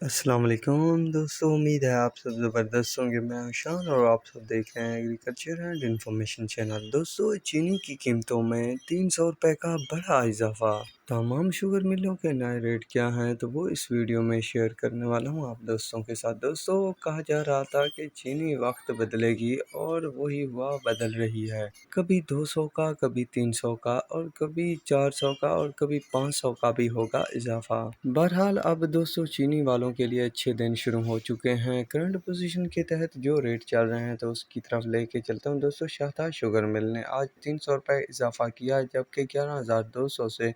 السلام علیکم دوستو، امید ہے آپ سب زبردست ہوں گے۔ میں شان اور آپ سب دیکھ رہے ہیں ایگریکلچر اینڈ انفارمیشن چینل۔ دوستو، چینی کی قیمتوں میں 300 روپے کا بڑا اضافہ۔ تمام شوگر ملوں کے نئے ریٹ کیا ہیں تو وہ اس ویڈیو میں شیئر کرنے والا ہوں آپ دوستوں کے ساتھ۔ دوستو، کہا جا رہا تھا کہ چینی وقت بدلے گی اور وہی ہوا بدل رہی ہے۔ کبھی 200 کا، کبھی 300 کا اور کبھی 400 کا اور کبھی 500 کا بھی ہوگا اضافہ۔ بہرحال اب دوستو چینی والوں کے لیے اچھے دن شروع ہو چکے ہیں۔ کرنٹ پوزیشن کے تحت جو ریٹ چل رہے ہیں تو اس کی طرف لے کے چلتا ہوں۔ دوستو، شاہدہ شوگر مل نے آج 300 روپے اضافہ کیا، جبکہ 11,200 سے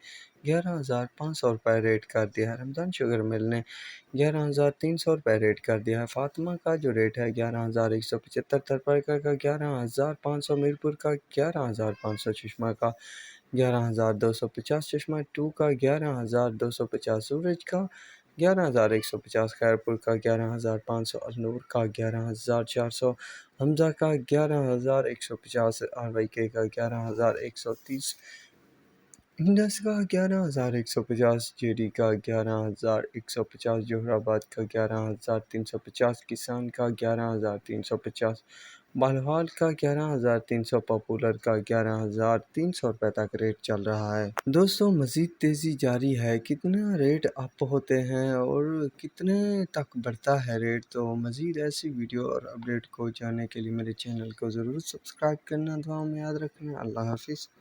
11,500 روپے ریٹ کر دیا ہے۔ رمضان شوگر مل نے 11,300 روپے ریٹ کر دیا ہے۔ فاطمہ کا جو ریٹ ہے 11,175 ترپرکر کا، 11,500 میرپور کا، 11,500 چشمہ کا، 11,250 چشمہ 2 کا، 11,250 سورج کا، 11,150 خیرپور کا، 11,500 النور کا، 11,400 حمزہ کا، 11,150 RYK کا، 11,130 انڈس کا، 11,150 JD کا، 11,150 جوہر آباد کا، 11,350 کسان کا، 11,350 بالوال کا، 11,300 پاپولر کا، 11,300 روپے تک ریٹ چل رہا ہے۔ دوستو، مزید تیزی جاری ہے۔ کتنا ریٹ اپ ہوتے ہیں اور کتنے تک بڑھتا ہے ریٹ، تو مزید ایسی ویڈیو اور اپڈیٹ کو جاننے کے لیے میرے چینل کو ضرور سبسکرائب کرنا، دعاؤں میں یاد رکھنا۔ اللہ حافظ۔